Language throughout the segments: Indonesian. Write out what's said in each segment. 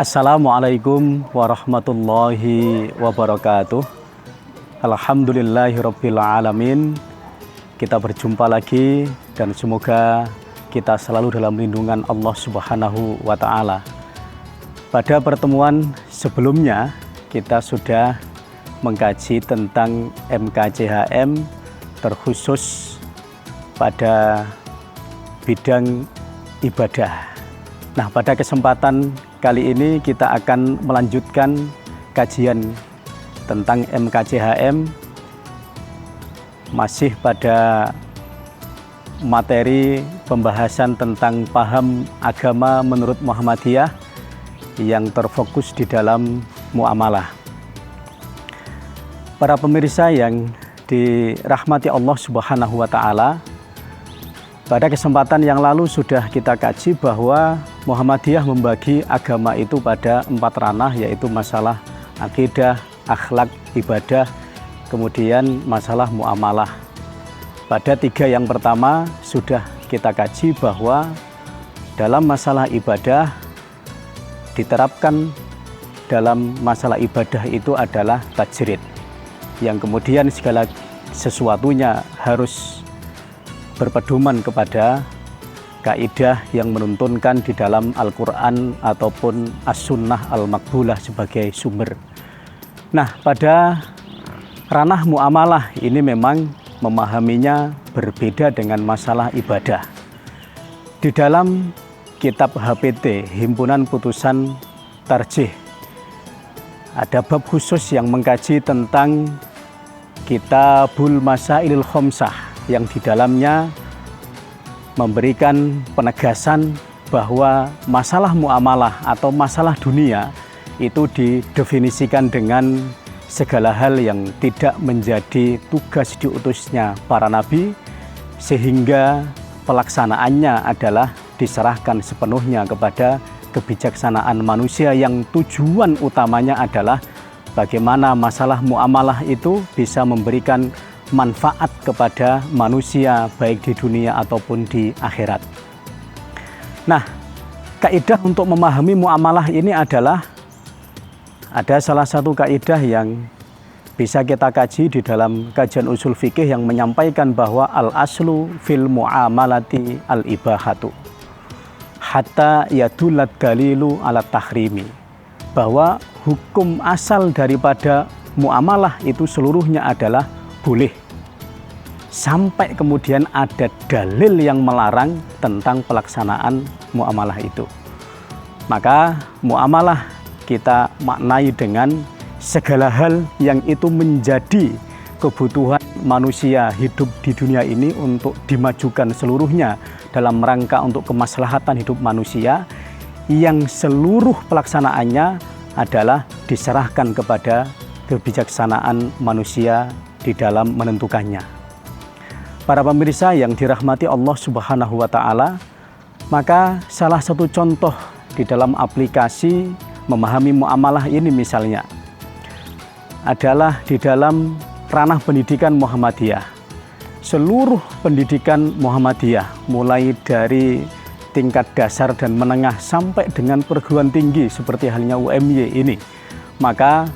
Assalamualaikum warahmatullahi wabarakatuh. Alhamdulillahirabbil alamin. Kita berjumpa lagi dan semoga kita selalu dalam lindungan Allah Subhanahu wa taala. Pada pertemuan sebelumnya kita sudah mengkaji tentang MKCHM terkhusus pada bidang ibadah. Nah, pada kesempatan kali ini kita akan melanjutkan kajian tentang MKCHM masih pada materi pembahasan tentang paham agama menurut Muhammadiyah yang terfokus di dalam muamalah. Para pemirsa yang dirahmati Allah Subhanahu wa taala, pada kesempatan yang lalu sudah kita kaji bahwa Muhammadiyah membagi agama itu pada 4 ranah, yaitu masalah akidah, akhlak, ibadah, kemudian masalah muamalah. Pada 3 yang pertama sudah kita kaji bahwa dalam masalah ibadah diterapkan dalam masalah ibadah itu adalah tajrid, yang kemudian segala sesuatunya harus berpedoman kepada kaidah yang menuntunkan di dalam Al-Quran ataupun As-Sunnah Al-Maqbulah sebagai sumber. Nah, pada ranah muamalah ini memang memahaminya berbeda dengan masalah ibadah. Di dalam kitab HPT, Himpunan Putusan Tarjih, ada bab khusus yang mengkaji tentang Kitabul Masailil Khomsah, yang di dalamnya memberikan penegasan bahwa masalah muamalah atau masalah dunia itu didefinisikan dengan segala hal yang tidak menjadi tugas diutusnya para nabi, sehingga pelaksanaannya adalah diserahkan sepenuhnya kepada kebijaksanaan manusia, yang tujuan utamanya adalah bagaimana masalah muamalah itu bisa memberikan manfaat kepada manusia baik di dunia ataupun di akhirat. Nah, kaidah untuk memahami muamalah ini adalah ada salah satu kaidah yang bisa kita kaji di dalam kajian usul fikih yang menyampaikan bahwa al-aslu fil muamalati al-ibahatu hatta yadulat dalilu ala tahrimi, bahwa hukum asal daripada muamalah itu seluruhnya adalah boleh sampai kemudian ada dalil yang melarang tentang pelaksanaan muamalah itu. Maka muamalah kita maknai dengan segala hal yang itu menjadi kebutuhan manusia hidup di dunia ini untuk dimajukan seluruhnya dalam rangka untuk kemaslahatan hidup manusia, yang seluruh pelaksanaannya adalah diserahkan kepada kebijaksanaan manusia di dalam menentukannya. Para pemirsa yang dirahmati Allah Subhanahu wa taala, maka salah satu contoh di dalam aplikasi memahami muamalah ini misalnya adalah di dalam ranah pendidikan Muhammadiyah. Seluruh pendidikan Muhammadiyah mulai dari tingkat dasar dan menengah sampai dengan perguruan tinggi seperti halnya UMY ini, maka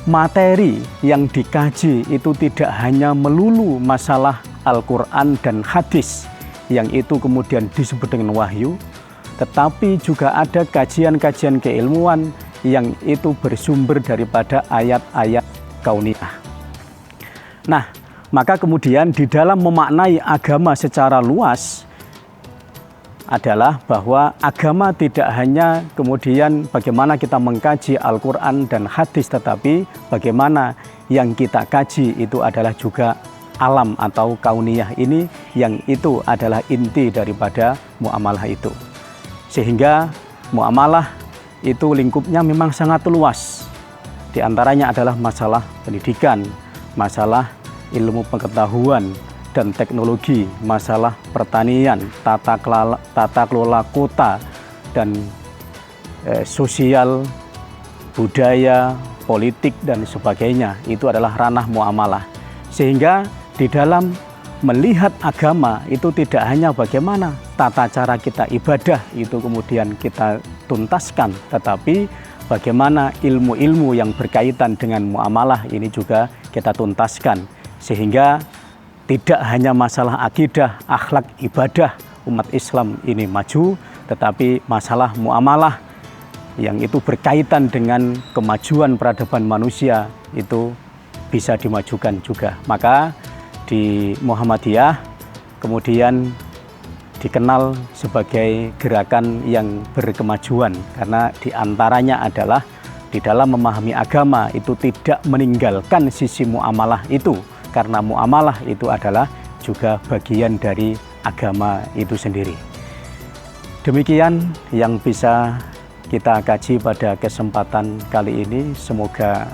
materi yang dikaji itu tidak hanya melulu masalah Al-Quran dan hadis yang itu kemudian disebut dengan wahyu, tetapi juga ada kajian-kajian keilmuan yang itu bersumber daripada ayat-ayat kauniyah. Nah, maka kemudian di dalam memaknai agama secara luas adalah bahwa agama tidak hanya kemudian bagaimana kita mengkaji Al-Quran dan hadis, tetapi bagaimana yang kita kaji itu adalah juga alam atau kauniyah ini, yang itu adalah inti daripada muamalah itu. Sehingga muamalah itu lingkupnya memang sangat luas. Di antaranya adalah masalah pendidikan, masalah ilmu pengetahuan dan teknologi, masalah pertanian, tata kelola kota, dan sosial, budaya, politik, dan sebagainya. Itu adalah ranah muamalah. Sehingga di dalam melihat agama itu tidak hanya bagaimana tata cara kita ibadah itu kemudian kita tuntaskan, tetapi bagaimana ilmu-ilmu yang berkaitan dengan muamalah ini juga kita tuntaskan. Sehingga tidak hanya masalah akidah, akhlak, ibadah umat Islam ini maju, tetapi masalah muamalah yang itu berkaitan dengan kemajuan peradaban manusia itu bisa dimajukan juga. Maka di Muhammadiyah kemudian dikenal sebagai gerakan yang berkemajuan, karena diantaranya adalah di dalam memahami agama itu tidak meninggalkan sisi muamalah itu, karena muamalah itu adalah juga bagian dari agama itu sendiri. Demikian yang bisa kita kaji pada kesempatan kali ini. Semoga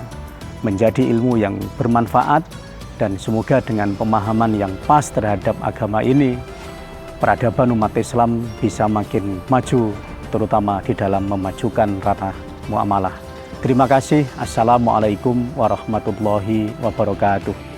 menjadi ilmu yang bermanfaat, dan semoga dengan pemahaman yang pas terhadap agama ini, peradaban umat Islam bisa makin maju, terutama di dalam memajukan ranah muamalah. Terima kasih. Assalamualaikum warahmatullahi wabarakatuh.